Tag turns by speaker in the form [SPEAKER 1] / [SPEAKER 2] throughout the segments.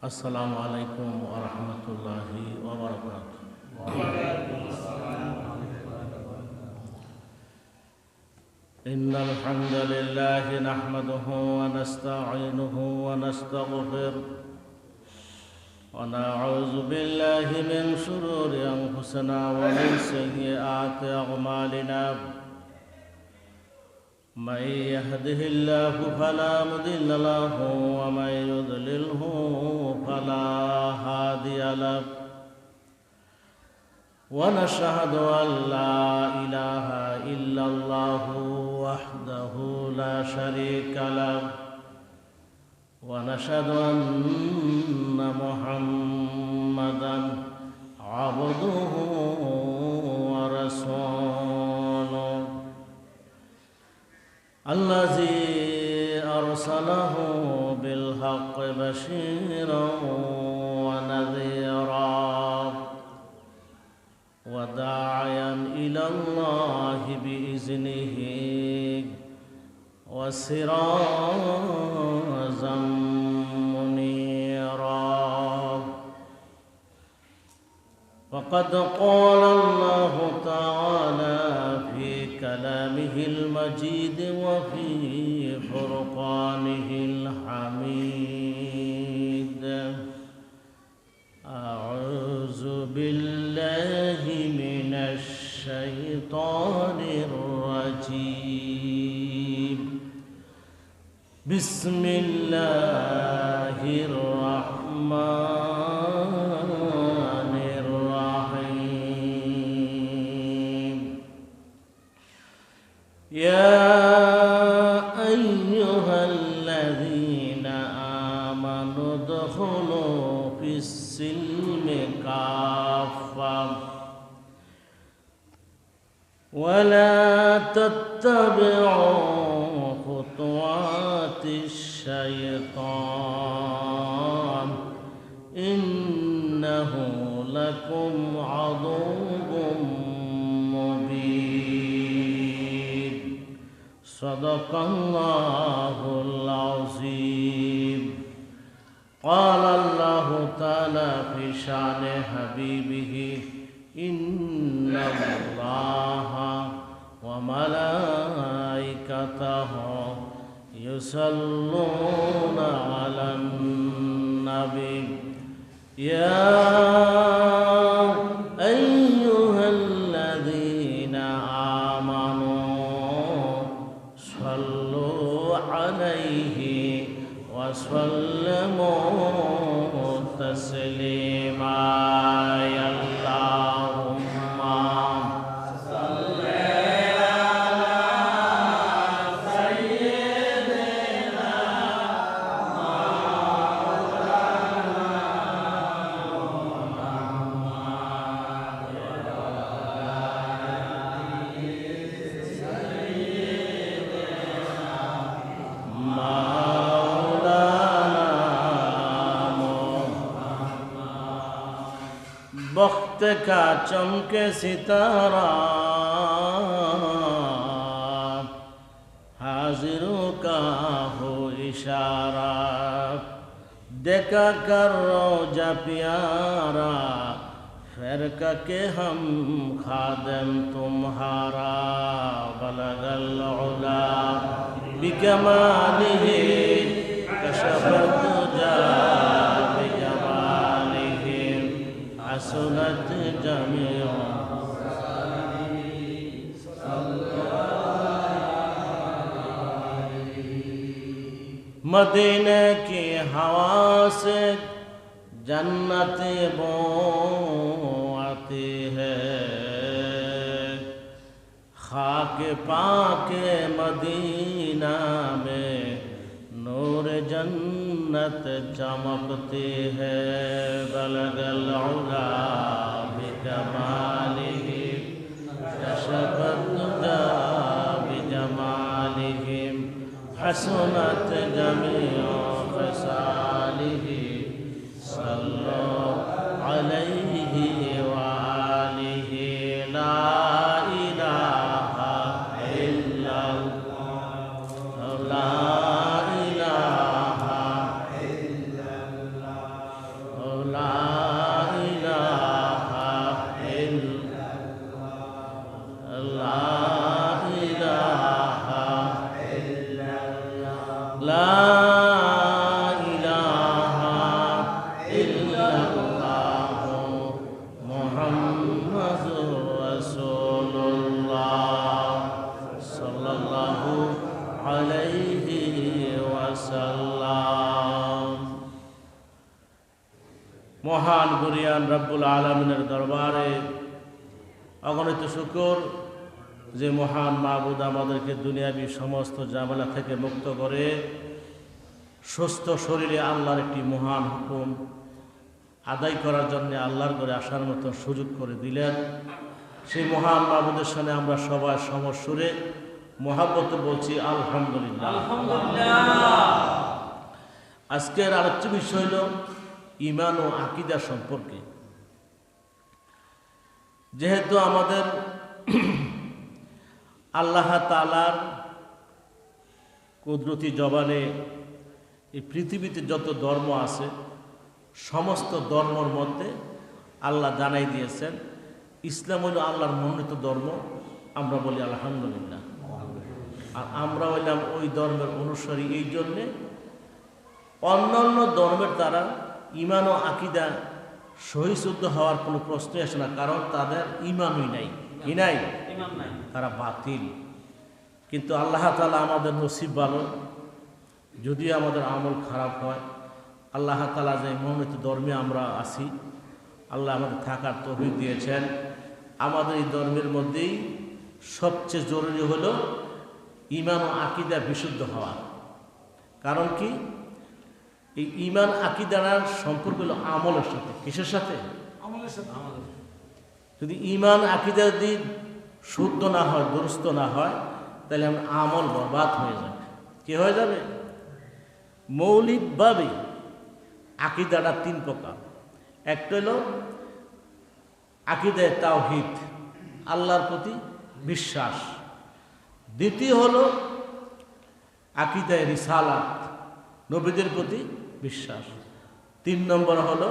[SPEAKER 1] السلام عليكم ورحمة الله وبركاته. إن الحمد لله نحمده ونستعينه ونستغفره ونعوذ بالله من شرور أنفسنا ومن سيئات أعمالنا. من يهده الله فلا مضل له ومن يضلله فلا هادي له. ونشهد أن لا إله إلا الله وحده لا شريك له. ونشهد أن محمدا عبده ورسوله الذي أرسله بالحق بشيرا ونذيرا وداعيا إلى الله بإذنه وسراجا منيرا. فقد قال الله تعالى في كلامه المجيد وفي فرقانه الحميد: أعوذ بالله من الشيطان الرجيم. بسم الله الرحمن الرحيم. يا أيها الذين آمنوا ادخلوا في السلم كافة ولا تتبعوا خطوات الشيطان إنه لكم عدو مبين. صدق الله العظيم. قال الله تعالى في شأن حبيبه: إن الله وملائكته يصلون على النبي يا أيها الذين آمنوا صلوا عليه وسلموا تسليما. يا اللهم صل على سيدنا वक्त का चमके सितारा हाजिरों का हो इशारा देखा कर रोजा प्यारा फिर के हम खादम तुम्हारा बलगल उला बिकमालिही कशफत दुजा सुनत जमियो मदीने की हवा से जन्नत बो आती है। खाक पाके मदीना में नूर जन्नत चमकती है। बलगल उला बिजमालिही कशफत दुजा बिजमालिही हसनत जमीउ खसालिही सल्लु अलैहि व आलिही। ला इलाहा इल्लल्लाह ला মহান গরিয়ান রব্বুল আলামিনের দরবারে অগণিত শুকর যে মহান মাবুদ আমাদেরকে দুনিয়াবী সমস্ত ঝামেলা থেকে মুক্ত করে সুস্থ শরীরে আল্লাহর একটি মহান হুকুম আদায় করার জন্য আল্লাহর ঘরে আসার মতো সুযোগ করে দিলেন। সেই মহান মাবুদের সামনে আমরা সবাই সমসুরে মহাব্বতে বলছি আলহামদুলিল্লাহ। আজকের আলোচ্য বিষয় হল ঈমান ও আকীদা সম্পর্কে। যেহেতু আমাদের আল্লাহ তাআলার কুদরতি জবানে এই পৃথিবীতে যত ধর্ম আছে সমস্ত ধর্মের মধ্যে আল্লাহ জানাই দিয়েছেন ইসলাম হলো আল্লাহর মনোনীত ধর্ম। আমরা বলি আলহামদুলিল্লাহ। আর আমরা হইলাম ওই ধর্মের অনুসারী। এই জন্যে অন্যান্য ধর্মের দ্বারা ঈমান ও আকীদা সহিশুদ্ধ হওয়ার কোনো প্রশ্নই আসে না, কারণ তাদের ঈমানই নাই। কি নাই? তারা বাতিল। কিন্তু আল্লাহ তাআলা আমাদের নসিব ভালো, যদিও আমাদের আমল খারাপ হয়, আল্লাহ তাআলা যে মনোনীত ধর্মে আমরা আছি, আল্লাহ আমাদের থাকার তৌফিক দিয়েছেন। আমাদের এই ধর্মের মধ্যেই সবচেয়ে জরুরি হলো ঈমান ও আকীদা বিশুদ্ধ হওয়া। কারণ কি? এই ঈমান আকীদার সম্পর্ক হলো আমলের সাথে। কিসের সাথে? আমলের সাথে। যদি ঈমান আকীদা যদি শুদ্ধ না হয়, দুরুস্ত না হয়, তাহলে আমার আমল বরবাদ হয়ে যাবে। কি হয়ে যাবে? মৌলিকভাবে আকীদাটা তিন প্রকার। একটা হলো আকীদায়ে তাওহীদ, আল্লাহর প্রতি বিশ্বাস। দ্বিতীয় হলো আকীদায়ে রিসালাত, নবীদের প্রতি বিশ্বাস। 3 নম্বর হলো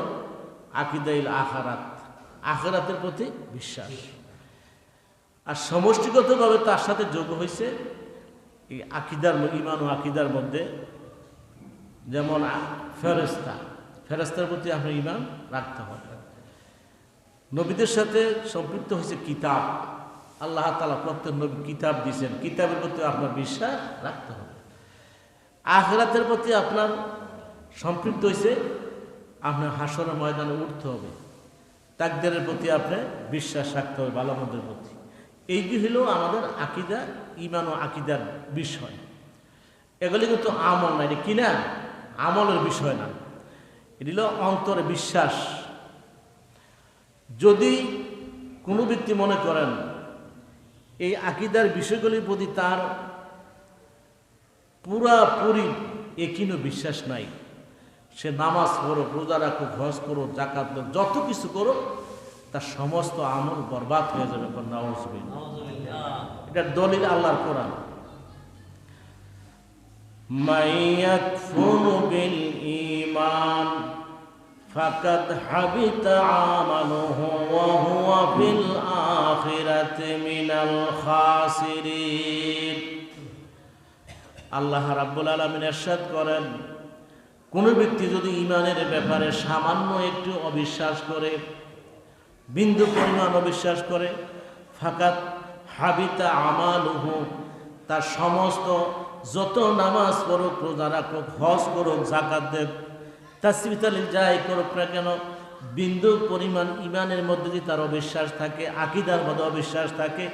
[SPEAKER 1] আকীদায়ে আখিরাত, আখিরাতের প্রতি বিশ্বাস। আর সমষ্টিগতভাবে তার সাথে যোগ হয়েছে এই আকীদার, ঈমান ও আকীদার মধ্যে, যেমন ফেরেশতার প্রতি আপনার ঈমান রাখতে হবে। নবীদের সাথে সম্পৃক্ত হয়েছে কিতাব, আল্লাহ তাআলা প্রত্যেক নবী কিতাব দিয়েছেন, কিতাবের প্রতি আপনার বিশ্বাস রাখতে হবে। আখিরাতের প্রতি আপনার সম্পৃক্ত হয়েছে, আপনার হাসরের ময়দানে উঠতে হবে। তাকদীরের প্রতি আপনার বিশ্বাস রাখতে হবে, ভালো মন্দের প্রতি। এইগুলি হলো আমাদের আকীদা, ঈমান ও আকীদার বিষয়। এগুলি কিন্তু আমল না, এটা কি না? আমলের বিষয় না, এটি হলো অন্তরে বিশ্বাস। যদি কোনো ব্যক্তি মনে করেন এই আকীদার বিষয়গুলির প্রতি তার পুরাপুরি একিনো বিশ্বাস নাই, সে নামাজ পড়ো, রোজা রাখো, হজ করো, যাকাত দাও, যত কিছু করো, তার সমস্ত আমল বরবাদ হয়ে যাবে। নাউযুবিল্লাহ। এটার দলিল আল্লাহর কোরআন। মান ইয়াকফুরু বিল ঈমান ফাকাদ হাবিতা আমালুহু ওয়া হুয়া ফিল আখিরাতি মিনাল খাসিরিন। আল্লাহ রাব্বুল আলামিন ইরশাদ করেন, কোন ব্যক্তি যদি ঈমানের ব্যাপারে সামান্য একটু অবিশ্বাস করে, বিন্দু পরিমাণ অবিশ্বাস করে, ফাকাত হাবিতা আমালুহু, তার সমস্ত যত নামাজ পড়ুক, রোজা রাখুক, হজ করুক, যাকাত দেব, তাসবিহ তাহলিল যাই করুক না কেন, বিন্দু পরিমাণ ঈমানের মধ্যে যদি তার অবিশ্বাস থাকে, আকীদার মধ্যে অবিশ্বাস থাকে,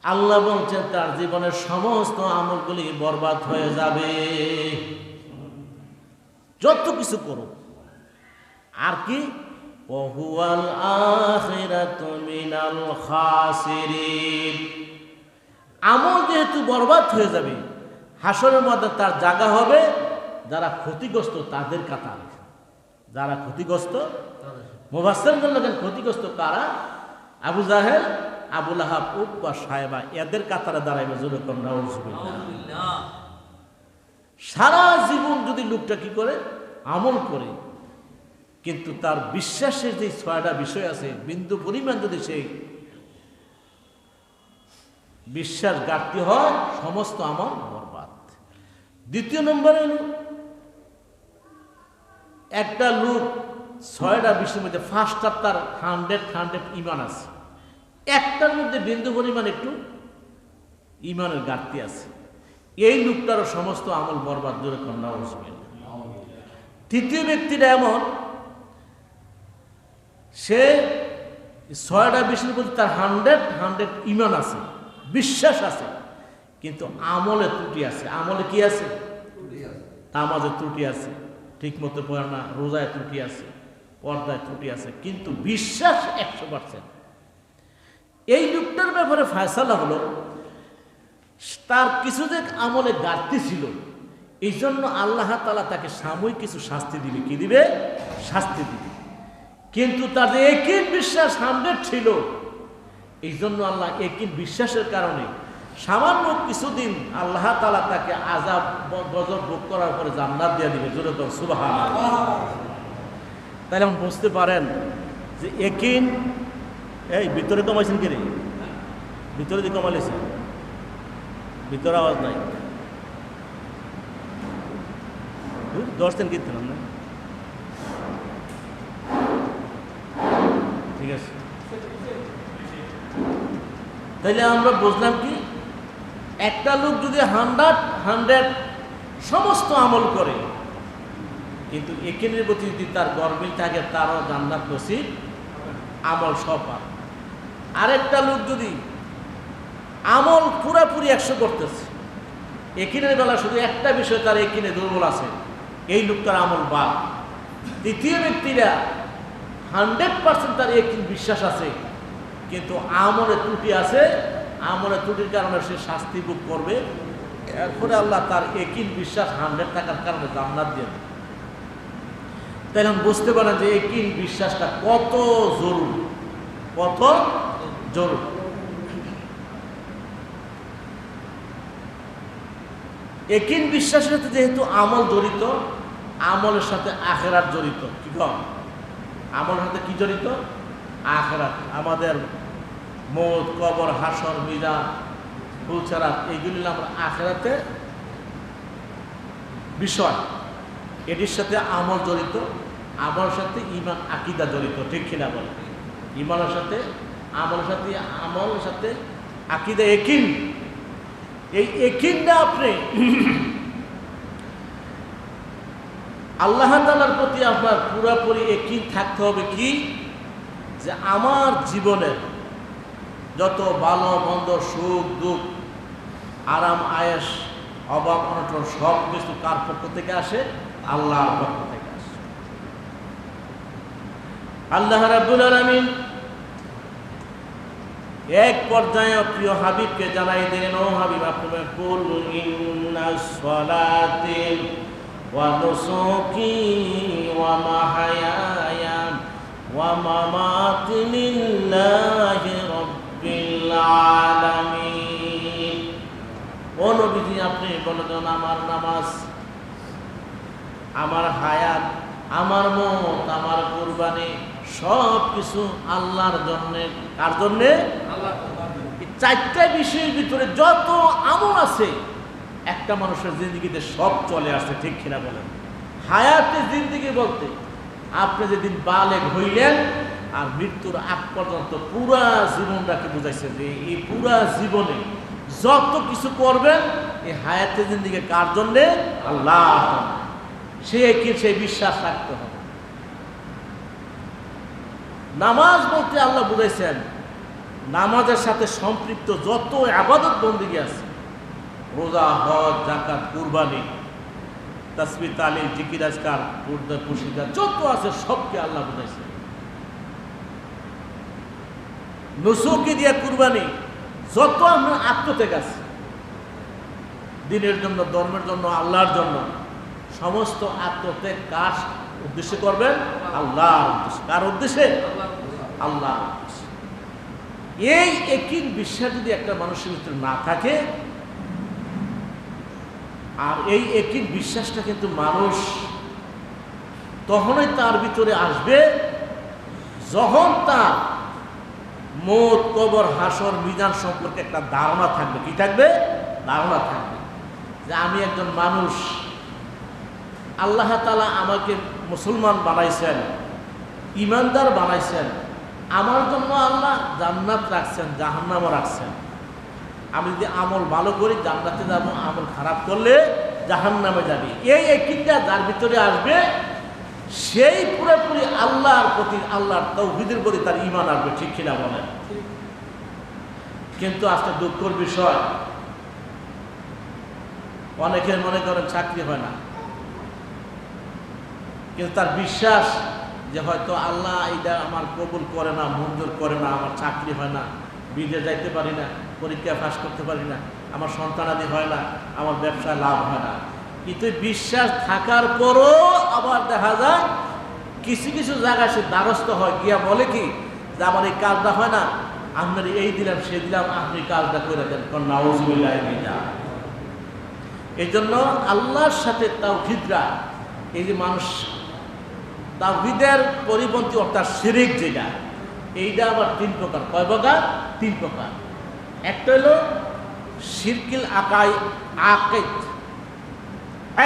[SPEAKER 1] আল্লাহ বলছেন তার জীবনের সমস্ত আমলগুলি বরবাদ হয়ে যাবে। যত কিছু করুক। আর কি? ওয়াহুয়াল আখিরাতু মিনাল খাসিরিন। আমল যেহেতু বরবাদ হয়ে যাবে, হাসরের মধ্যে তার জায়গা হবে যারা ক্ষতিগ্রস্ত, তাদের কাতারে। যারা ক্ষতিগ্রস্ত, মুফাসসিরগণ বলেন ক্ষতিগ্রস্ত কারা? আবু জাহেল, আবু লাহাব, উতবা, সায়বা, এদের কাতারে দাঁড়াইবে। জোরে কোন নাউযুবিল্লাহ। সারা জীবন যদি লোকটা কি করে? আমল করে, কিন্তু তার বিশ্বাসের যে 6টা বিষয় আছে, বিন্দু পরিমাণ যদি সেই বিশ্বাস ঘাটতি হয়, সমস্ত আমল বরবাদ। দ্বিতীয় নম্বরে হলো একটা লোক 6টা বিষয়ের মধ্যে ফার্স্টটা তার 100 ঈমান আছে, একটার মধ্যে বিন্দু পরিমাণ একটু ঈমানের ঘাটতি আছে, এই লোকটারও সমস্ত আমল বরবাদ। জোরে কোন নাউযুবিল্লাহ। তৃতীয় ব্যক্তিটা এমন সে 6টা বিষয়ের প্রতি তার 100 ঈমান আছে, বিশ্বাস আছে, কিন্তু আমলে ত্রুটি আছে। আমলে কি আছে? নামাজে ত্রুটি আছে, ঠিক মতো পড়ে না, রোজায় ত্রুটি আছে, পর্দায় ত্রুটি আছে, কিন্তু বিশ্বাস 100%। এই লোকটার ব্যাপারে ফয়সালা হলো তার কিছু যে আমলে ঘাটতি ছিল, এই জন্য আল্লাহ তাআলা তাকে সাময়িক কিছু শাস্তি দিবে। কি দিবে? শাস্তি দিবে। কিন্তু তার যে একই বিশ্বাস 100 ছিল, এই জন্য আল্লাহ একই বিশ্বাসের কারণে সামান্য কিছুদিন আল্লাহ তাআলা তাকে আযাব গজব ভোগ করার পরে জান্নাত দিয়ে দিবে। জোরে বল সুবহানাল্লাহ। তাহলে আপনি বুঝতে পারেন যে একই, এই ভিতরে কমাইছেন কি রে? ভিতরে দিয়ে কমাইছে, ভিতরে আওয়াজ নাই। 10 দিন কিনতে না, ঠিক আছে। তাইলে আমরা বুঝলাম কি, একটা লোক যদি 100 সমস্ত আমল করে, কিন্তু একিনের প্রতি যদি তার গরমিল থাকে, তারও জান্নাত নসিব, আমল সব। আরেকটা লোক যদি আমল পুরাপুরি 100 করতেছে, একিনের বেলা শুধু একটা বিষয় তার একিনে দুর্বল আছে, এই লোকটার আমল বাদ। তৃতীয় ব্যক্তিরা 100% তার একিন বিশ্বাস আছে, কিন্তু আমলে ত্রুটি আছে, আমলে ত্রুটির কারণে সে শাস্তি ভোগ করবে। এরপরে আল্লাহ তার একিন বিশ্বাস 100 থাকার কারণে জান্নাত দিয়ে দেবে। তাইলে আমি বুঝতে পারেন যে একিন বিশ্বাসটা কত জরুরি, কত জরুরি। একিন বিশ্বাসের সাথে যেহেতু আমল জড়িত, আমলের সাথে আখিরাত জড়িত। কি কম? আমলের সাথে কি জড়িত? আখিরাত। আমাদের মওত, কবর, হাসর, মিজান, ফুলসিরাত, এইগুলি আমরা আখিরাতে বিষয়। এটির সাথে আমল জড়িত, আমলের সাথে ঈমান আকীদা জড়িত। ঠিক কিনা বলে? ঈমানের সাথে আমলের সাথে, আমলের সাথে আকীদা, ইয়াকিন। এই ইয়াকিনটা আপনি আল্লাহ তাআলার প্রতি আপনার পুরোপুরি ইয়াকিন থাকতে হবে। কি? যে আমার জীবনের যত ভালো মন্দ, সুখ দুঃখ, আরাম আয়েশ, অভাব অনটন সব কিছু কার পক্ষ থেকে আসে? আল্লাহর পক্ষ থেকে আসে। আল্লাহ রাব্বুল আলামিন এক পর্যায়ে প্রিয় হাবিবকে জানাই দিলেন, ও হাবিব, আপনি কুল ইন্নাস সালাতি ওয়া নুসুকি ওয়া মাহয়ায়া ওয়া মামাতি লিল্লাহি রাব্বিল আলামিন। ও নবীজি, আপনি বলেন আমার নামাজ, আমার হায়াত, আমার মওত, আমার কুরবানি সব কিছু আল্লাহর জন্যে। কার জন্যে? আল্লাহ। এই 4টা বিষয়ের ভিতরে যত আমল আছে একটা মানুষের জিন্দেগিতে সব চলে আসছে। ঠিক কিনা বলেন? হায়াতে জিন্দেগি বলতে আপনি যেদিন বালেগ হইলেন আর মৃত্যুর আগ পর্যন্ত পুরা জীবনটাকে বুঝাইছে, যে এই পুরা জীবনে যত কিছু করবেন এই হায়াতে জিন্দেগি কার জন্যে? আল্লাহ। সেই বিশ্বাস রাখতে হবে। নামাজ বলতে আল্লাহ বুঝাইছেন নামাজের সাথে সম্পৃক্ত যত ইবাদত বন্দেগী আছে, রোজা, হজ, যাকাত, কুরবানি, তাসবিহ, তাহলিল, জিকির, আজকার, পর্দা, পুশিদা যত আছে সবকে আল্লাহ বুঝাইছেন। নুসুকি দিয়া কুরবানি, যত আমরা আত্মত্যাগ আছে দিনের জন্য, ধর্মের জন্য, আল্লাহর জন্য, সমস্ত আত্মত্যাগ কার উদ্দেশ্যে করবেন? আল্লাহর উদ্দেশ্যে। কার উদ্দেশ্যে? আল্লাহর উদ্দেশ্যে। এই একই বিশ্বাস যদি একটা মানুষের ভিতরে না থাকে, আর এই একই বিশ্বাসটা কিন্তু মানুষ তখনই তার ভিতরে আসবে যখন তার মওত, কবর, হাসর, মিজান সম্পর্কে একটা ধারণা থাকবে। কি থাকবে? ধারণা থাকবে যে আমি একজন মানুষ, আল্লাহ তাআলা আমাকে মুসলমান বানাইছেন, ইমানদার বানাইছেন, আমার জন্য আল্লাহ জান্নাত রাখছেন, জাহান্নামও রাখছেন। আমি যদি আমল ভালো করি জান্নাতে যাব, আমল খারাপ করলে জাহান্নামে যাবি। এই একইটা যার ভিতরে আসবে সেই পুরোপুরি আল্লাহর প্রতি, আল্লাহর তাওহীদের প্রতি তার ঈমান আসবে, ঠিক কিনা বলেন? কিন্তু আজকে দুঃখের বিষয়, অনেকের মনে করেন চাকরি হয় না, কিন্তু তার বিশ্বাস যে হয়তো আল্লাহ এটা আমার কবুল করে না, মঞ্জুর করে না, আমার চাকরি হয় না, বিদেশে যাইতে পারি না, পরীক্ষা পাস করতে পারি না, আমার সন্তানাদি হয় না, আমার ব্যবসায় লাভ হয় না। কিন্তু বিশ্বাস থাকার পরও আবার দেখা যায় কিছু কিছু জায়গায় সে দ্বারস্থ হয়, গিয়া বলে কি যে আমার এই কাজটা হয় না, আপনার এই দিলাম সে দিলাম, আপনি কাজটা করে দেন। নাউযুবিল্লাহ। এই জন্য আল্লাহর সাথে তাওহীদরা, এই যে মানুষ তাওহীদের পরিপন্থী অর্থাৎ শিরক যেটা, এইটা আবার তিন প্রকার। কয় প্রকার? তিন প্রকার। একটা হলো শিরকিল আকাইদ,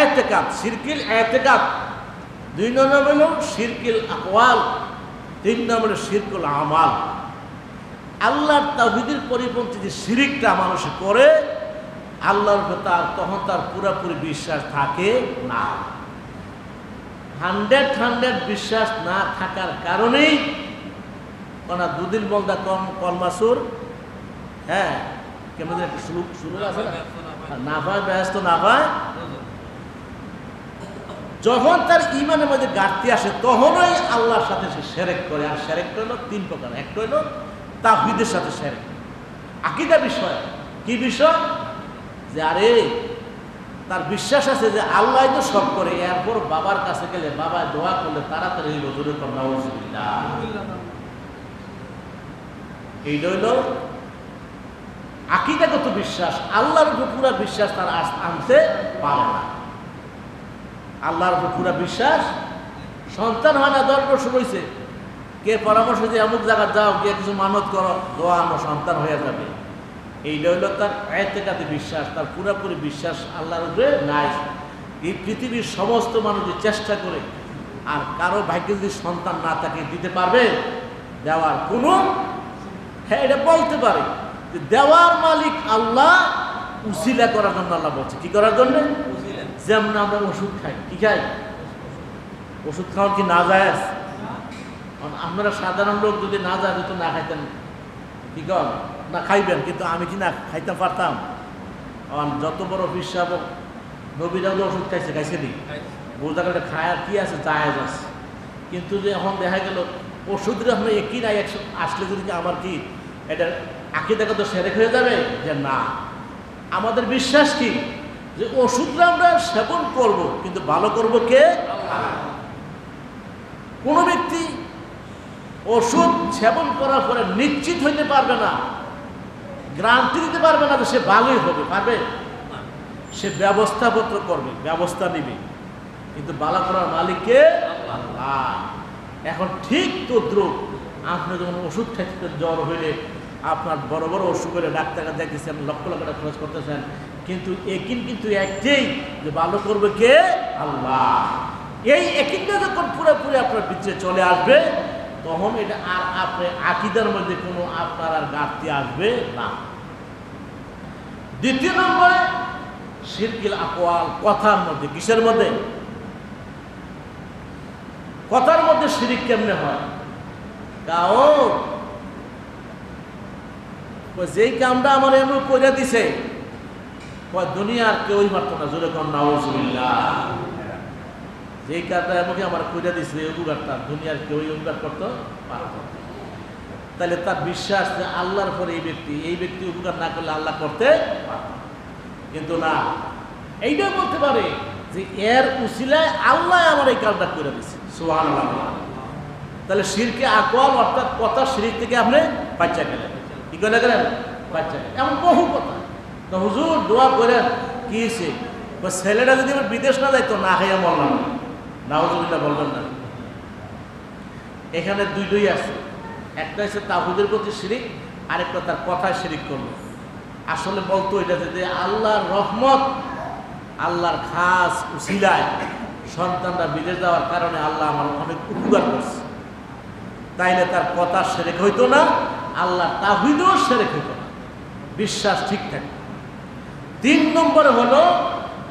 [SPEAKER 1] ইতিকাদ, শিরকিল ইতিকাদ। দুই নম্বর হলো শিরকিল আকওয়াল, তিন নম্বর হলো শিরকুল আমাল। আল্লাহর তাওহীদের পরিপন্থী যে শিরকটা মানুষ করে আল্লাহর উপর, তখন তার পুরোপুরি বিশ্বাস থাকে না। 100% বিশ্বাস না থাকার কারণেই কোনা দুদিন বলদা কলমাসুর, হ্যাঁ কেমন একটা শুরু আছে না ভাই, ব্যস্ত না ভাই। যখন তার ঈমানের মধ্যে ঘাটতি আসে তখনই আল্লাহর সাথে সে শিরক করে। আর শিরকটা হলো তিন প্রকার। একটা হলো তাওহীদের সাথে শিরক, আকীদা বিষয়। কি বিষয়? যে আরে তার বিশ্বাস আছে যে আল্লাহ তো সব করে, এরপর বাবার কাছে গেলে, বাবা দোয়া করলে তাড়াতাড়ি হইল, জোরে কর নাউযুবিল্লাহ। এইটা হইল আকীদাগত বিশ্বাস। আল্লাহর উপর পুরা বিশ্বাস তার আনতে পারে না। আল্লাহর উপর পুরা বিশ্বাস, সন্তান হয় না, 10 বছর হয়েছে, কে পরামর্শ দিয়ে অমুক জায়গায় যাও, গিয়ে কিছু মানত করো, দোয়া আনো, সন্তান হয়ে যাবে। এইটা হইল তার ইতিকাদি বিশ্বাস, তার পুরোপুরি বিশ্বাস আল্লাহর উপরে নাই। এই পৃথিবীর সমস্ত মানুষ যে চেষ্টা করে, আর কারো ভাগ্যে যদি সন্তান না থাকে দিতে পারবে? দেওয়ার কোনো, হ্যাঁ এটা বলতে পারে যে দেওয়ার মালিক আল্লাহ, উসিলা করার জন্য আল্লাহ বলছে। কি করার জন্য? যেমন আমরা ওষুধ খাই, কি খাই? ওষুধ খাওয়ার কি না যায়? আপনারা সাধারণ লোক যদি না যায় তো না খাইতেন, কি কর না খাইবেন, কিন্তু আমি কি না খাইতে পারতাম? যত বড় বিশ্বাস নবীরাও ওষুধ খাইছে, খাইছে নি? বোঝা গেলে খায়ার কি আছে, জায়েজ আছে। কিন্তু যে এখন দেখা গেল ওষুধের আমরা একই নাই, আসলে যদি আমার কি এটা আকীদাগত শিরক হয়ে যাবে? যে না, আমাদের বিশ্বাস কি যে ওষুধটা আমরা সেবন করব, কিন্তু ভালো করব কে? কোন ব্যক্তি ওষুধ সেবন করার পরে নিশ্চিত হইতে পারবে না, গ্যারান্টি দিতে পারবে না যে সে ভালোই হবে, পারবে? সে ব্যবস্থাপত্র করবে, ব্যবস্থা নিবে, কিন্তু ভালো করার মালিককে আল্লাহ। এখন ঠিক তদ্রুপ আপনি যখন ওষুধ খাইতে, জ্বর হইলে আপনার বড় বড় ওষুধ করে ডাক্তার দেখতেছেন, লক্ষ লক্ষ টাকা খরচ করতেছেন, কিন্তু কিন্তু একটাই যে ভালো করবে কে? আল্লাহ। এই একইটা যখন পুরোপুরি আপনার ভিতরে চলে আসবে, তখন এটা আর আপনার আকীদার মধ্যে কোনো আপনার আর ঘাটতি আসবে না। দ্বিতীয় নম্বরে শিরকিল আকওয়াল, কথার মধ্যে। কিসের মধ্যে? কথার মধ্যে শিরিক কেমনে হয়? যেই কামটা আমার এমন করে দিছে, দুনিয়ার কেউই পারতো না, জোরে কর নাউযুবিল্লাহ। যেই কাজটা এমনকি আমার করে দিছে, এই উপকারটা দুনিয়ার কেউই উপকার করতো পারত। তাহলে তার বিশ্বাস যে আল্লাহর পরে এই ব্যক্তি উপকার না করলে আল্লাহ করতে পারত। কিন্তু না, এইটাও বলতে পারে যে এর উসিলায় আল্লাহ আমার এই কাজটা করে দিছে, সুবহানাল্লাহ। তাহলে শিরকে আকওয়াল অর্থাৎ কথা, শিরক থেকে আপনি বাচ্চা গেলেন। কি করে গেলেন? বাচ্চা গেলেন। এমন বহু কথা। তো হুজুর দোয়া করেন, কি হয়েছে? ছেলেটা যদি আমার বিদেশ না যাইতো, না খাইয়া মরলাম, নাউযুবিল্লাহ বলবেন না। এখানে দুই আছে। একটা হচ্ছে তাওহীদের প্রতি শিরক, আরেকটা তার কথায় শিরক করলো। আসলে বলতো এটা যে আল্লাহর রহমত, আল্লাহর খাস উসিলায় সন্তানরা বিদেশ যাওয়ার কারণে আল্লাহ আমার অনেক উপকার করছে, তাইলে তার কথা শিরক হইতো না, আল্লাহ তাওহীদও শিরক হইতো না, বিশ্বাস ঠিক থাকে। 3 নম্বরে হলো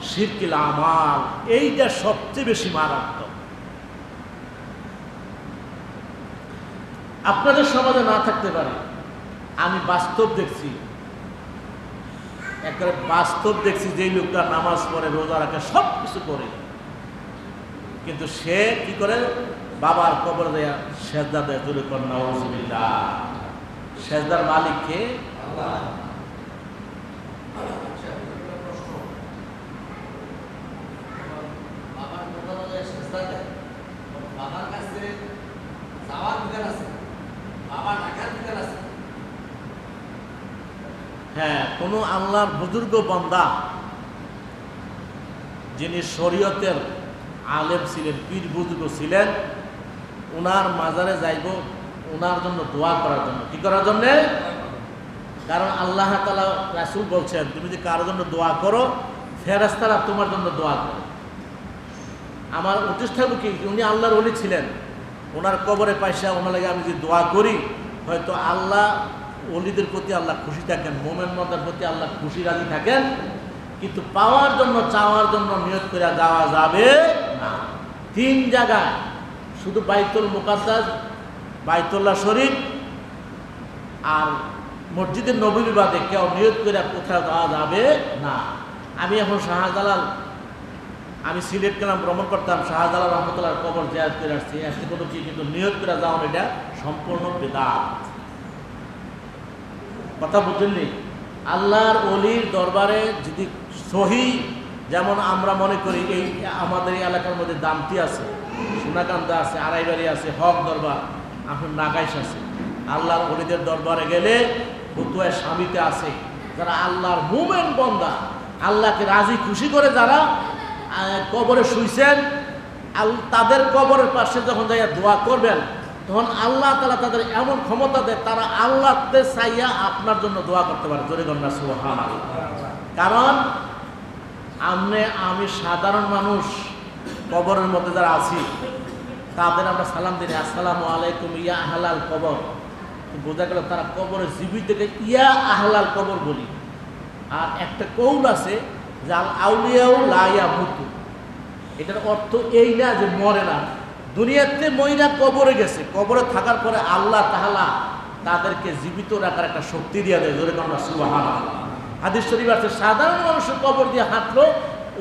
[SPEAKER 1] শিরকিল আমাল। এইটা সবচেয়ে বেশি মারাত্মক। আপনাদের সমাজে না থাকতে পারে, আমি বাস্তব দেখছি, একেবারে বাস্তব দেখছি, যেই লোকটা নামাজ পড়ে, রোজা রাখে, সব কিছু করে, কিন্তু সে কি করে, বাবার কবরে দেয়া সেজদা দেয়, জোরে কর নাউজুবিল্লাহ। সেজদার মালিক কে? আল্লাহ। হ্যাঁ, কোন আল্লাহর বুজুর্গ বান্দা যিনি শরীয়তের আলেম ছিলেন, পীর বুজুর্গ ছিলেন, ওনার মাজারে যাইব ওনার জন্য দোয়া করার জন্য। কি করার জন্য? কারণ আল্লাহ তাআলা, রাসূল বলছেন, তুমি যদি কারোর জন্য দোয়া করো, ফেরেশতারা তোমার জন্য দোয়া করে। আমার উদ্দেশ্য থাকবে কি, উনি আল্লাহর ওলি ছিলেন, ওনার কবরে পয়সা ওনার লাগে আমি যদি দোয়া করি, হয়তো আল্লাহ ওলিদের প্রতি আল্লাহ খুশি থাকেন, মোমেন মন্দার প্রতি আল্লাহ খুশি রাজি থাকেন, কিন্তু পাওয়ার জন্য, চাওয়ার জন্য নিয়ত করে যাওয়া যাবে না। 3 জায়গায়, শুধু বাইতুল মুকাদ্দাস, বাইতুল্লাহ শরীফ আর মসজিদের নববী বাদে কেউ নিয়ত করে কোথাও যাওয়া যাবে না। আমি এখন শাহজালাল, আমি সিলেট গেলাম, ভ্রমণ করতাম, শাহজালাল রহমতুল্লাহর কবর জিয়ারত করে আসছি, এসে কোনো কি, কিন্তু নিয়ত করে যাওয়া এটা সম্পূর্ণ বিদআত। কথা বুঝলেন? আল্লাহর ওলির দরবারে যদি সহি, যেমন আমরা মনে করি এই আমাদের এই এলাকার মধ্যে দামটি আছে, সোনাকান্দা আছে, আড়াইবাড়ি আছে, হক দরবার, এখন নাগাইশ আছে। আল্লাহর ওলিদের দরবারে গেলে ফতুয়ায় স্বামীতে আছে, যারা আল্লাহর মুমিন বান্দা, আল্লাহকে রাজি খুশি করে যারা কবরে শুইছেন, তাদের কবরের পাশে যখন যাইয়া দোয়া করবেন, তখন আল্লাহ তাআলা তাদের এমন ক্ষমতা দেয়, তারা আল্লাহতে চাইয়া আপনার জন্য দোয়া করতে পারে। জোরে গন্না সুবহানাল্লাহ। কারণ আমি সাধারণ মানুষ, কবরের মধ্যে যারা আছি, তাদের আমরা সালাম দিই, আসসালামু আলাইকুম ইয়া আহলাল কবর। বোঝা গেল তারা কবরে জীবিত থেকে ইয়া আহলাল কবর বলি। আর একটা কৌল আছে যে আল আউলিয়াউ লা ইয়ামুতু, এটার অর্থ এই না যে মরে না, দুনিয়াতে মইরা কবরে গেছে, কবরে থাকার পরে আল্লাহ তাআলা তাদেরকে জীবিত রাখার একটা শক্তি দিয়ে দেয়। জোরে বলুন সুবহানাল্লাহ। হাদিস শরীফ আছে, সাধারণ মানুষের কবর দিয়ে হাঁটলো,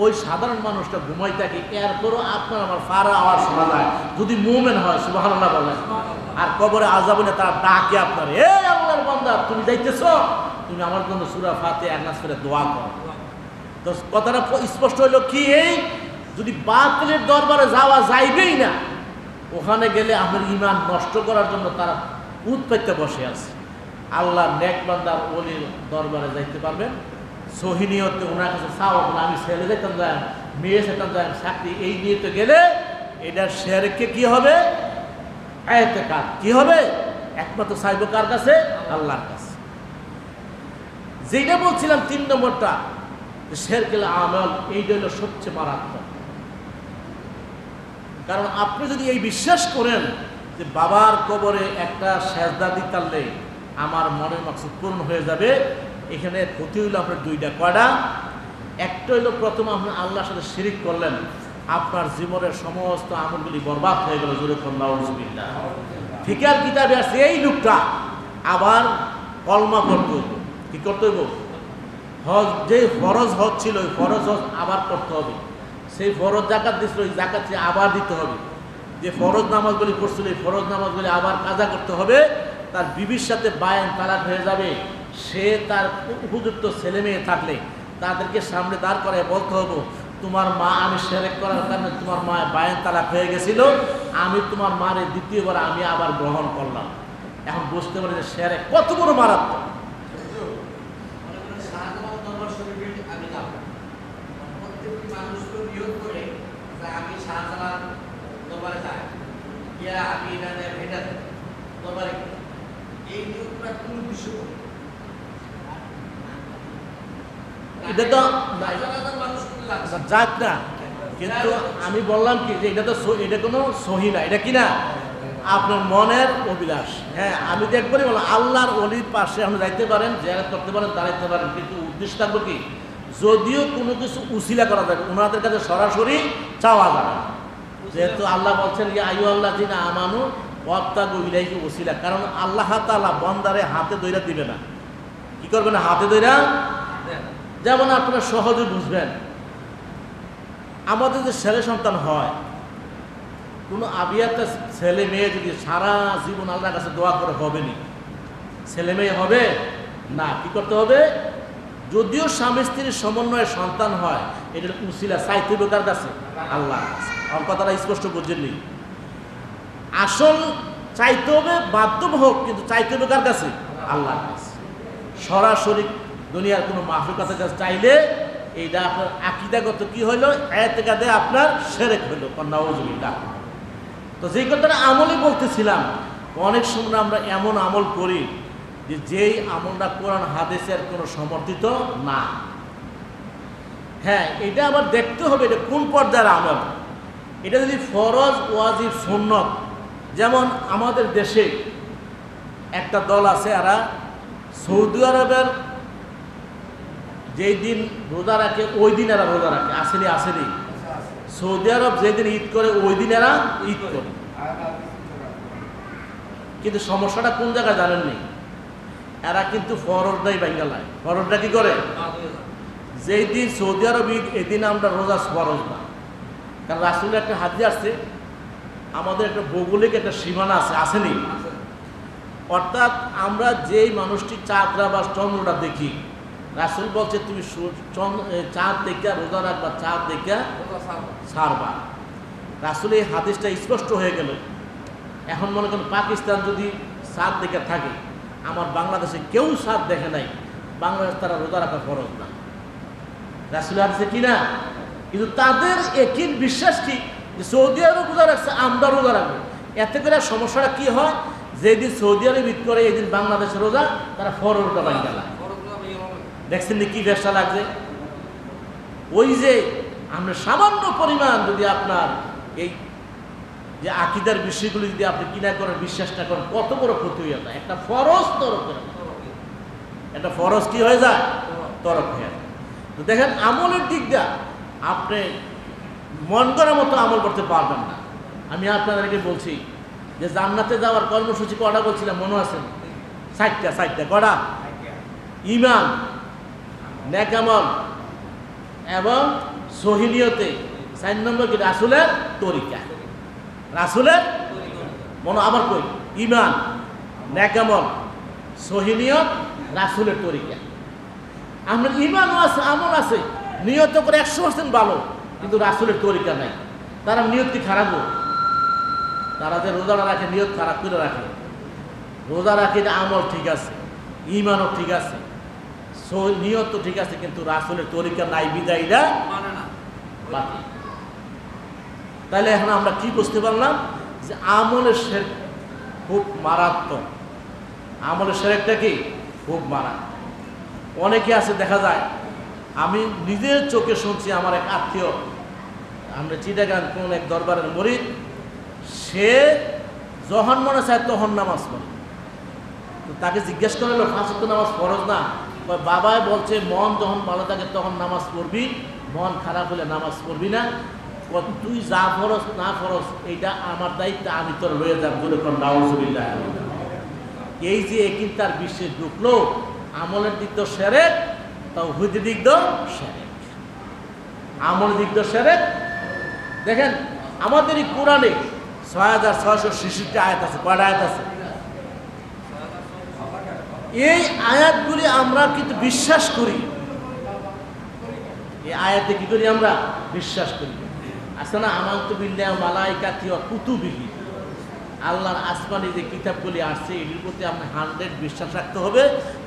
[SPEAKER 1] ওই সাধারণ মানুষটা ঘুমাই থাকে, এরপরও আপনার আমার ফারা আওয়াজ শোনা যায়, যদি মুমিন হয়। সুবহানাল্লাহ বলেন। আর কবরে আযাব হলে তারা ডাকে আপনার, এই আল্লাহর বান্দা, তুমি যাইতেছ, তুমি আমার জন্য সূরা ফাতিহা এক নাস করে দোয়া করো। তো কথাটা স্পষ্ট হইলো কি, এই যদি বাতিলের দরবারে যাওয়া যাইবেই না, ওখানে গেলে আপনার ঈমান নষ্ট করার জন্য তারা উৎপেতে বসে আছে। আল্লাহ নেক বান্দার ওলির দরবারে যাইতে পারবেন, সহি নিয়তে ওনার কাছে চাও, আমি ছেলে যেতাম যাই, মেয়ে যেতাম যাই, চাকরি, এই নিয়তে গেলে এটার শেরকে কি হবে, ইতিকাদ কি হবে, একমাত্র চাইব কার কাছে? আল্লাহর কাছে। যেটা বলছিলাম 3 নম্বরটা, শিরকুল আমল, এইটা হলো সবচেয়ে মারাত্মক। কারণ আপনি যদি এই বিশ্বাস করেন যে বাবার কবরে একটা সেজদা দিতালে আমার মনের মাকসুদ পূর্ণ হয়ে যাবে, এখানে ক্ষতি হইল আপনার 2টা। কয়টা? একটা হইল প্রথম আপনি আল্লাহর সাথে শিরিক করলেন, আপনার জীবনের সমস্ত আমলগুলি বরবাদ হয়ে গেল। জোরে কোন নাউজুবিল্লাহ। ফিকার কিতাবে আছে এই লোকটা আবার কলমা পড়তে হইব। কি করতে হইব? হজ, যে ফরজ হজ ছিল ওই ফরজ হজ আবার করতে হবে। সেই ফরজ জাকাত দিছিল, ওই জাকাত আবার দিতে হবে। যে ফরজ নামাজগুলি পড়ছিল এই ফরজ নামাজগুলি আবার কাজা করতে হবে। তার বিবির সাথে বায়ান তালাক হয়ে যাবে। সে তার উপযুক্ত ছেলে মেয়ে থাকলে তাদেরকে সামনে দাঁড় করায় বলতে হবে, তোমার মা, আমি শিরক করার কারণে তোমার মা বায়ান তালাক হয়ে গেছিল, আমি তোমার মারে দ্বিতীয়বার আমি আবার গ্রহণ করলাম। এখন বুঝতে পারি যে শিরক কত বড় মারাত্মক। এটা তো যাক না, কিন্তু আমি বললাম কি যে এটা তো এটা কোনো সহি না, এটা কি না আপনার মনের অভিলাষ। হ্যাঁ, আমি তো একবারই বললাম আল্লাহর ওলির পাশে আপনি যাইতে পারেন, জিয়ারত করতে পারেন, দাঁড়াইতে পারেন, কিন্তু উদ্দেশ্য থাকবে কি, যদিও কোনো কিছু উসিলা করা যাবে, ওনাদের কাছে সরাসরি চাওয়া যাবে। যেহেতু আল্লাহ বলছেন যে আইয়ুহাল্লাযীনা আমানু ওয়াবতাগু ইলাইহি ওসিলা, কারণ আল্লাহ তাআলা বান্দারে হাতে ধইরা দিবে না। কি করবে না? হাতে ধইরা। যেমন আপনারা সহজে বুঝবেন, আমাদের যে ছেলে সন্তান হয়, কোনো আবিয়াতে ছেলে মেয়ে যদি সারা জীবন আল্লাহর কাছে দোয়া করে হবে নি, ছেলে মেয়ে হবে না। কি করতে হবে? যদিও স্বামী স্ত্রীর সমন্বয়ে সন্তান হয়, এটার উসিলা চাইতে হবে কার কাছে? আল্লাহ। আমার কথাটা স্পষ্ট বুঝেননি? আসল চাইতে হবে, বাধ্যব হোক, কিন্তু চাইতে হবে কার কাছে? আল্লাহর কাছে। সরাসরি দুনিয়ার কোনো মাখলুকাতের কাছে চাইলে এইটা আপনার আকীদাগত কি হইল? এতেকাদে আপনার শিরক হইল। নাউযুবিল্লাহ। তো যেই কথাটা আমলই বলতেছিলাম, অনেক সময় আমরা এমন আমল করি যে যেই আমলটা কোরআন হাদিসের কোনো সমর্থিত না। হ্যাঁ, এটা আবার দেখতে হবে এটা কোন পর্যায়ের আমল। এটা যদি ফরজ, ওয়াজিব, সুন্নত, যেমন আমাদের দেশে একটা দল আছে, এরা সৌদি আরবের যেই দিন রোজা রাখে ওই দিন এরা রোজা রাখে। আসেনি সৌদি আরব যেদিন ঈদ করে ওই দিন এরা ঈদ করে। কিন্তু সমস্যাটা কোন জায়গায় জানেননি? এরা কিন্তু ফরজটাই বাঙ্গালায়। ফরজটা কি করে? যেই দিন সৌদি আরব ঈদ এদিন আমরা রোজা ফরজ না। কারণ রাসূলের একটা হাদিস আছে, আমাদের একটা ভৌগোলিক একটা সীমানা আছে, আসেনি? অর্থাৎ আমরা যেই মানুষটি চাঁদরা বা চন্দ্রটা দেখি, রাসূল বলছে তুমি চাঁদ দেখে রোজা রাখবা, চাঁদ দেখে ছাড়বা। রাসূল এই হাদিসটা স্পষ্ট হয়ে গেল। এখন মনে করেন পাকিস্তান যদি চাঁদ দেখে থাকে, আমার বাংলাদেশে কেউ চাঁদ দেখে নাই, বাংলাদেশ তারা রোজা রাখা ফরজ না। রাসূলের হাদিসে কি না? কিন্তু তাদের একই বিশ্বাস কি যে সৌদি আরব রোজা রাখছে, আমরা রোজা রাখবো। এতে করে সমস্যাটা কি হয়? যেদিন সৌদি আরব ঈদ করে এই দিন বাংলাদেশের রোজা তারা ফরজটা ভাঙা লাগে। দেখছেন কি ব্যবসা লাগছে? ওই যে আমরা সামান্য পরিমাণ যদি আপনার এই যে আকীদার বিষয়গুলি যদি আপনি কিনা করেন, বিশ্বাস না করেন, কত বড় ক্ষতি হয়ে যায়। একটা ফরজ তরক হয়ে যায়, একটা ফরজ কি হয়ে যায়? তরক হয়ে যায়। তো দেখেন, আমলের দিকটা আপনি মন করার মতো আমল করতে পারবেন না। আমি আপনাদেরকে বলছি যে জান্নাতে যাওয়ার কর্মসূচি কটা বলছিলাম, মনে আছে? 4টা। কটা? ঈমান, নেক আমল এবং সহিনিয়তে। 4 নম্বর কি? রাসূলের তরিকা। রাসূলের মনে আবার কই? ঈমান, নেক আমল, সহিনিয়ত, রাসূলের তরিকা। আমরা ঈমানও আছে, আমল আছে, নিয়ত করে 100% ভালো, কিন্তু রাসূলের তরিকা নাই। তারা নিয়ত কি খারাপ? তারা যে রোজাটা রাখে নিয়ত খারাপ করে রাখে। রোজা রাখে যে আমল ঠিক আছে, ঈমানও ঠিক আছে, নিয়ত তো ঠিক আছে, কিন্তু রাসূলের তরিকা নাই, বিদায়ীরা মানে না, বাকি। তাহলে এখন আমরা কি বুঝতে পারলাম? যে আমলের শিরক খুব মারাত্মক। আমলের শিরকটা কি? খুব মারাত্মক। অনেকে আছে, দেখা যায়, আমি নিজের চোখে শুনছি, আমার এক আত্মীয়, আমরা চিটাগাং কোন এক দরবারের মুরিদ, সে যখন মনে চায় তখন নামাজ পড়ে। তো তাকে জিজ্ঞেস করলো, 5 ওয়াক্ত নামাজ ফরজ না? বাবাই বলছে মন যখন ভালো থাকে তখন নামাজ পড়বি, মন খারাপ হলে নামাজ পড়বি না। তুই যা ফরজ না ফরজ এইটা আমার দায়িত্ব, আমি তোর লয়ে যাব। বলে নাউযুবিল্লাহ। এই যে কিন্তু তার বিশ্বাস ঢুকলো, আমলের দিক তো শিরক, তাওহীদের দিক তো শিরক। আমলের দিক তো শিরক। দেখেন, আমাদের এই কোরআনে 6666 আয়াত আছে। কয়টা আয়াত আছে? এই আয়াতগুলি আমরা কিন্তু বিশ্বাস করি। এই আয়াতে কি করি? আমরা বিশ্বাস করি। আছে না, আমানতু বিল্লাহি ওয়া মালাইকাতিহি ওয়া কুতুবিহি, আল্লাহর আসমানি যে কিতাবগুলি আসছে এটির প্রতি আমরা 100 বিশ্বাস রাখতে হবে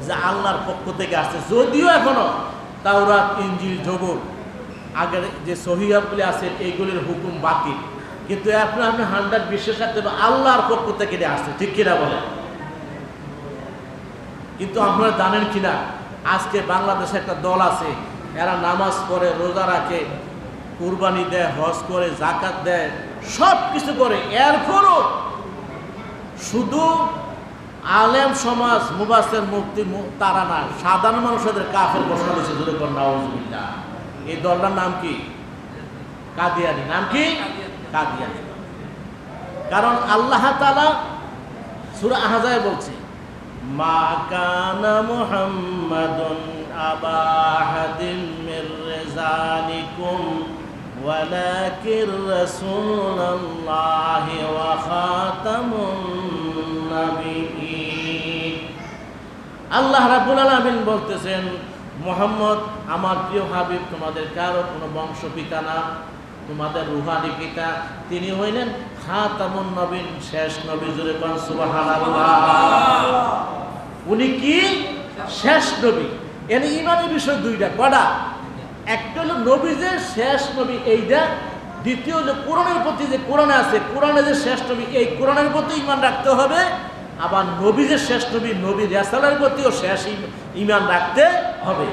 [SPEAKER 1] যে আল্লাহর পক্ষ থেকে আসছে। যদিও এখনো তাওরাত, ইনজিল, জবুর, আগের যে সহিহগুলি আছে এইগুলির হুকুম বাতিল, কিন্তু আপনি 100 বিশ্বাস রাখতে হবে আল্লাহর পক্ষ থেকে আসছে। ঠিক কিনা বলে? কিন্তু আপনারা জানেন কিনা, আজকে বাংলাদেশে একটা দল আছে, এরা নামাজ পড়ে, রোজা রাখে, কুরবানি দেয়, হজ করে, যাকাত দেয়, সব কিছু করে, এরপরও শুধু আলেম সমাজ, মুবাসসির, মুফতি, তারা না, সাধারণ মানুষদের কাফের ঘোষণা দিয়েছে। জোরে কর নাউযুবিল্লাহ। এই দলটার নাম কি? কাদিয়ানী। নাম কি? কাদিয়ানী। কারণ আল্লাহ তাআলা সূরা আহজাবে বলছে, মা কানা মুহাম্মাদুন আবা আহাদিন মির রিজালিকুম ওয়ালাকিন রাসূলুল্লাহি ওয়া খাতামুন নাবিয়্যিন। আল্লাহ রাব্বুল আলামিন বলতেছেন, মুহাম্মদ আমার প্রিয় হাবিব তোমাদের কারো কোনো বংশ পিতা না, তোমাদের রুহানি পিতা তিনি হইলেন খাতামুন নবীন, শেষ নবী। জোরে কোন সুবহানাল্লাহ। উনি কি শেষ নবী। এর ইমানের বিষয় দুইটা, কটা? একটা হলো নবী যে শেষ নবী এইটা, দ্বিতীয় হলো কোরআনের প্রতি যে কোরআনে আছে, কোরআনে যে শেষ নবী এই কোরআনের প্রতি ঈমান রাখতে হবে। আবার নবী যে শেষ নবী, নবী রাসূলের প্রতিও শেষ ঈমান রাখতে হবে।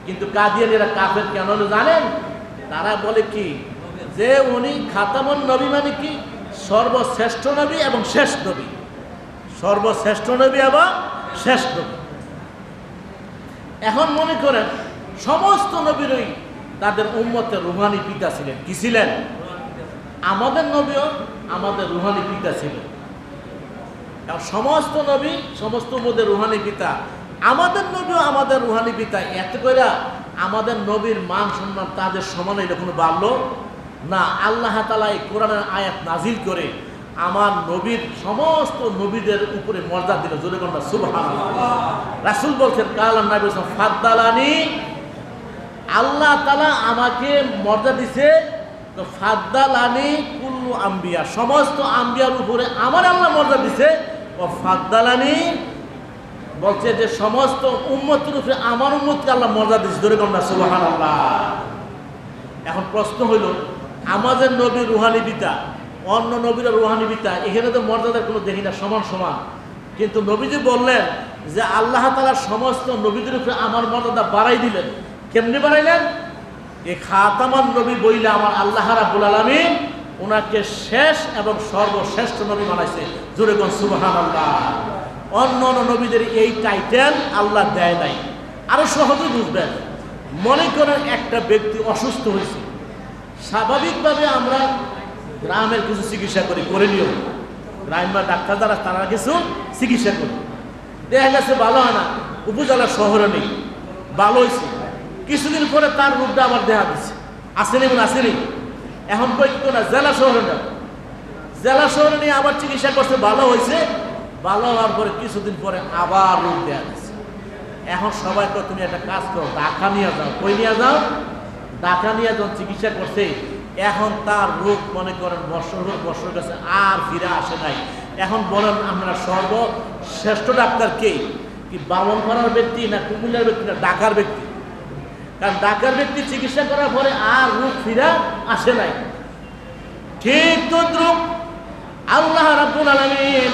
[SPEAKER 1] কিন্তু কাদিয়ানীরা কাফের কেন হলো জানেন? তারা বলে কি যে উনি খাতামুন নবী মানে কি সর্বশ্রেষ্ঠ নবী এবং শেষ নবী, সর্বশ্রেষ্ঠ নবী এবং শেষ নবী। এখন মনে করেন সমস্ত নবীরই তাদের উম্মতের রুহানি পিতা ছিলেন। কি ছিলেন? আমাদের নবীও আমাদের রুহানি পিতা ছিলেন। সমস্ত নবী সমস্ত উম্মতের রুহানি পিতা, আমাদের নবীও আমাদের রুহানি পিতা। এত করে আমাদের নবীর মান সম্মান তাদের সমান এরকম বাড়লো না। আল্লাহ তাআলা এই কোরআনের আয়াত নাজিল করে আমার নবীর সমস্ত নবীদের উপরে মর্যাদা দিল। জোরে কোন সুবহানাল্লাহ। রাসূল বলছেন কালাম নবী ফাদ্দালানি, আল্লাহ তাআলা আমাকে মর্যাদা দিছে। তো ফাদ্দালানি কুল্লু আম্বিয়া, সমস্ত আম্বিয়ার উপরে আমার আল্লাহ মর্যাদা দিছে। ও ফাদ্দালানি বলছে যে সমস্ত উম্মতের উপরে আমার উম্মতকে আল্লাহ মর্যাদা দিচ্ছে। জোরে কোন সুবহানাল্লাহ। এখন প্রশ্ন হইল, আমাদের নবী রুহানি পিতা, অন্য নবীরা রুহানি পিতা, এখানে তো মর্যাদার কোনো দেখি না, সমান সমান। কিন্তু নবীজি বললেন যে আল্লাহ তাআলা সমস্ত নবীদের উপরে আমার মর্যাদা বাড়াই দিলেন। কেমনি বাড়াইলেন? এই খাতামান নবী বইলে আমার আল্লাহ রাব্বুল আলামিন ওনাকে শেষ এবং সর্বশ্রেষ্ঠ নবী বানাইছে। জোরে কোন সুবহানাল্লাহ। অন্য অন্য নবীদের এই টাইটেল আল্লাহ দেয় নাই। আরো সহজে বুঝবেন, মনে করেন একটা ব্যক্তি অসুস্থ হয়েছে, স্বাভাবিকভাবে আমরা গ্রামের কিছু চিকিৎসা করে নিও, গ্রামীণ ডাক্তার যারা তারা কিছু চিকিৎসা করি, দেখা গেছে ভালো হয় না, উপজেলা শহরে নেই, ভালো হয়েছে, কিছুদিন পরে তার রোগটা আবার দেখা দিচ্ছে, আসেনি বলে আসেনি। এখন কই না জেলা শহরে না, জেলা শহরে নিয়ে আবার চিকিৎসা করছে, ভালো হয়েছে, ভালো হওয়ার পরে কিছুদিন পরে আবার রোগ দেওয়া দিচ্ছে। এখন সবাই তো তুমি একটা কাজ করো, ঢাকা নিয়ে যাও। কই নিয়ে যাও? ঢাকা নিয়ে যখন চিকিৎসা করছে, এখন তার রোগ মনে করেন বছর কাছে আর ফিরে আসে নাই। এখন বলেন আমরা সর্বশ্রেষ্ঠ ডাক্তার কে? কি বামনপাড়ার ব্যক্তি না কুমিল্লার ব্যক্তি না ঢাকার ব্যক্তি? কারণ ঢাকার ব্যক্তি চিকিৎসা করার পরে আর রোগ ফিরে আসে নাই। ঠিক তদ্রুপ আল্লাহ রাব্বুল আলামিন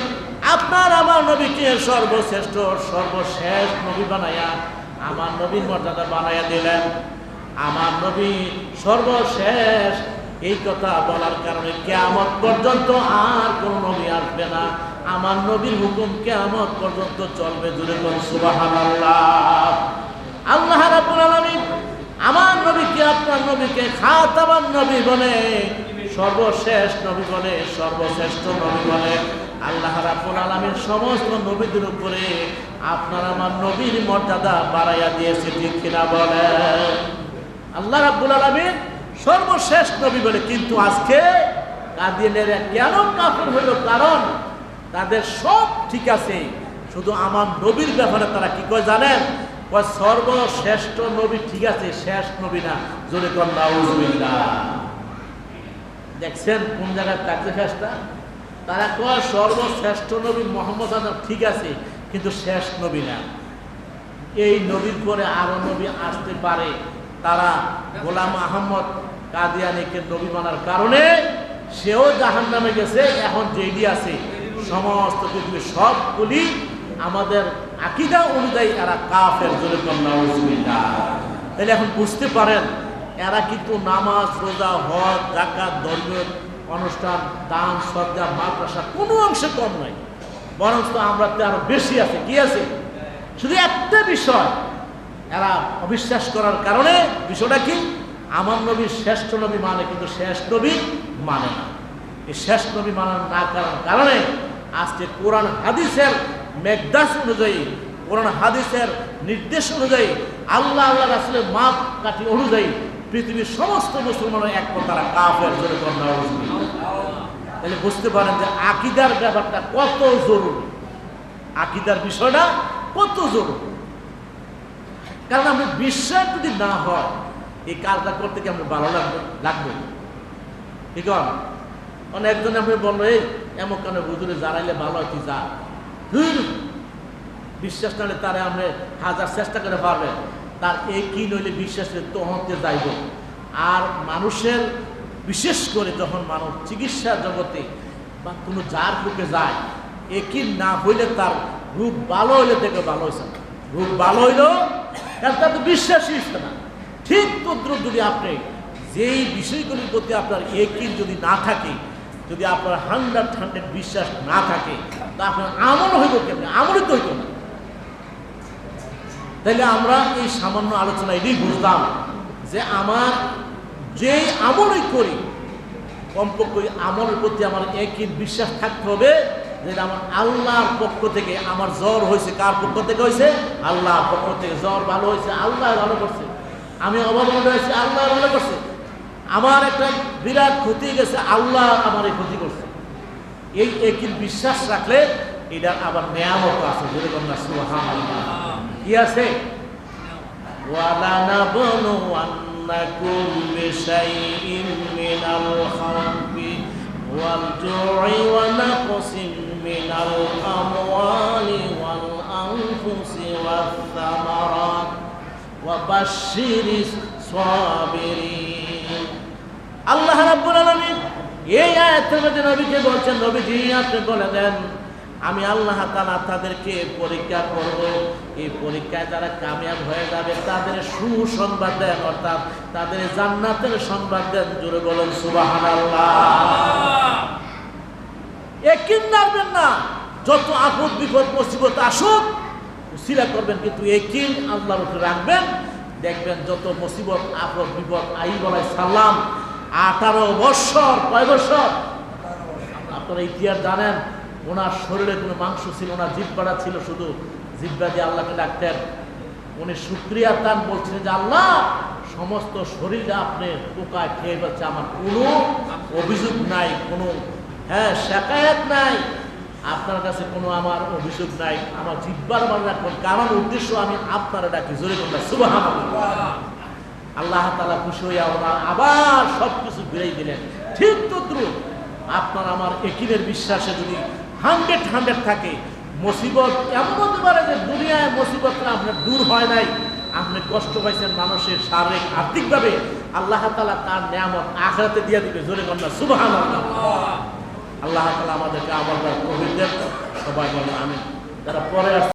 [SPEAKER 1] আপনার আমার নবীকে সর্বশ্রেষ্ঠ সর্বশেষ নবী বানায়া আমার নবীর মর্যাদা বানায়া দিলেন। আমার নবী সর্বশেষ, এই কথা বলার কারণে কিয়ামত পর্যন্ত আর কোন নবী আসবে না। আমার নবীর হুকুম কিয়ামত পর্যন্ত চলবে। জোরে বলুন সুবহানাল্লাহ। আল্লাহ রাব্বুল আলামিন আমার নবীকে আপনার নবীকে খাতামান নবী বলে, সর্বশেষ নবী বলে, সর্বশ্রেষ্ঠ নবী বলে। আল্লাহ রাব্বুল আলামিন সমস্ত নবীদের উপরে আপনার আমার নবীর মর্যাদা বাড়াইয়া দিয়েছে। ঠিক কিনা বলেন? আল্লাহ রাব্বুল আলামিন সর্বশেষ নবী বলে। কিন্তু আজকে কাদিয়ানীরা কেন কাফের হইল? কারণ তাদের সব ঠিক আছে, শুধু আমার নবীর ব্যাপারে তারা কি কয় জানেন? কয় সর্বশ্রেষ্ঠ নবী ঠিক আছে, শেষ নবী না। জোরে কোন নাউজুবিল্লাহ। দেখছেন কোন জায়গায় থাকছে শেষটা? তারা কয় সর্বশ্রেষ্ঠ নবী মুহাম্মদ ঠিক আছে, কিন্তু শেষ নবী না। এই নবীর পরে আরো নবী আসতে পারে। তারা গোলাম আহমদ কাদিয়ানীকে নবী মানার কারণে সেও জাহান্নামে গেছে। এখন যেই আছে সমস্ত পৃথিবীর সবগুলি আমাদের আকীদা অনুযায়ী এরা কাফের। জোরে নাউজুবিল্লাহ। তাহলে এখন বুঝতে পারেন এরা কিন্তু নামাজ, রোজা, হজ, যাকাত, ধর্মীয় অনুষ্ঠান, দান, সদকা, মাদ্রাসা কোনো অংশে কম নাই, বরং আমরা আরো বেশি আছে। কি আছে? শুধু একটা বিষয় এরা অবিশ্বাস করার কারণে। বিষয়টা কি? আমার নবী শ্রেষ্ঠ নবী মানে, কিন্তু শেষ নবী মানে না। এই শেষ নবী মানার না কারণে আজকে কোরআন হাদিসের মেকদাস অনুযায়ী, কোরআন হাদিসের নির্দেশ অনুযায়ী, আল্লাহ আল্লাহ রাসূলের মাপ কাঠি অনুযায়ী পৃথিবীর সমস্ত মুসলমানের এক তারা কাফের জোরে কন্যা। তাহলে বুঝতে পারেন যে আকীদার ব্যাপারটা কত জরুরি, আকীদার বিষয়টা কত জরুরি। কারণ আমরা বিশ্বাস যদি না হয় এই কাজটা করতে কি আমরা ভালো লাগবে ঠিক আছে? মানে একজন আপনি বললো এই এমন কেন হুজুরে জানাইলে ভালো হয়, তুই যা, বিশ্বাস নাহলে তারে আমরা হাজার চেষ্টা করে পারবে, তার এই কি নইলে বিশ্বাসের তহতে যাইব। আর মানুষের বিশেষ করে যখন মানুষ চিকিৎসা জগতে বা কোনো যার বুকে যায়, একই না হইলে তার রোগ ভালো হইলে দেখে ভালো হয়েছে না, রোগ ভালো হইল কারণ তার তো বিশ্বাসই হচ্ছে না। ঠিক তদ্রুপ যদি আপনি যেই বিষয়গুলির প্রতি আপনার একই যদি না থাকে, যদি আপনার 100% বিশ্বাস না থাকে, তা আপনার আমল হইব কেমনি? আমলই তো হইত না। তাইলে আমরা এই সামান্য আলোচনা এটাই বুঝলাম যে আমার যেই আমলই করি কমপক্ষে ওই আমলের প্রতি আমার একই বিশ্বাস থাকতে হবে যে আমার আল্লাহর পক্ষ থেকে আমার জ্বর হয়েছে। কার পক্ষ থেকে হয়েছে? আল্লাহর পক্ষ থেকে। জ্বর ভালো হয়েছে, আল্লাহ ভালো করছে। আমি অবমাননা হয়েছে, আল্লাহ ভালো করছে। আমার একটা বিরাট ক্ষতি গেছে, আল্লাহ আমার এই ক্ষতি করছে। এই একই বিশ্বাস রাখলে এটা আবার নেয়ামত আছে, যেরকম না সুবহানাল্লাহ কি আছে, ওয়ালা নাবলুওয়ান্নাকুম বিশাইইন মিনাল খাউফি ওয়াল জু'i ওয়া নাকসিম মিনাল আমওয়ালি ওয়াল আনফুসি ওয়াস সামারাত ওয়া বাশশিরিস সাবিরিন। আল্লাহ রাব্বুল আলামিন এই আয়াতের মধ্যে নবীকে বলছেন, নবীজি আপনি বলে দেন আমি আল্লাহ তাআলা তাদেরকে পরীক্ষা করব, এই পরীক্ষায় যারা কামিয়াব হয়ে যাবে তাদের সুসংবাদ দেন, অর্থাৎ তাদের জান্নাতের সংবাদ দেন। জোরে বলেন সুবহানাল্লাহ। ইয়াকিন রাখবেন না, যত আপদ বিপদ মুসিবত আসুক উসিলা করবেন, কিন্তু ইয়াকিন আল্লাহর উপরে রাখবেন। দেখবেন যত মুসিবত আপদ বিপদ আইয়ুব আলাইহিস সালাম 18 বছর, কয় বছর আপনারা ইতিহাস জানেন, ওনার শরীরে কোনো মাংস ছিল না, জিহ্বাটা ছিল, শুধু জিহ্বা দিয়ে আল্লাহকে ডাকতেন। উনি শুকরিয়া দান বলছিলেন যে আল্লাহ সমস্ত শরীরে আপনি পোকায় খেয়ে ফেলছে, আমার কোনো অভিযোগ নাই, কোনো শেকায়াত নাই, আপনার কাছে কোনো আমার অভিযোগ নাই, আমার জিহ্বার মানে রাখবেন, কারণ উদ্দেশ্য আমি আপনারা ডাকি। জোরে বললাম সুবহানাল্লাহ। আল্লাহ তাআলা খুশি হইয়া ওনার আবার সব কিছু ফিরাই দিলেন। ঠিক তদ্রুপ আপনার আমার একিনের বিশ্বাসে যদি 100 থাকে, মুসিবত এমন হতে পারে যে দুনিয়ায় মুসিবতটা আপনার দূর হয় নাই, আপনি কষ্ট পাইছেন মানুষের শারীরিক আর্থিকভাবে, আল্লাহ তাআলা তার নিয়ামত আখিরাতে দিয়ে দিবে। জোরে বললাম সুবহানাল্লাহ। আল্লাহ তাআলা আমাদেরকে আমল করার তৌফিক দেন। সবাই বলেন আমিন। যারা পরে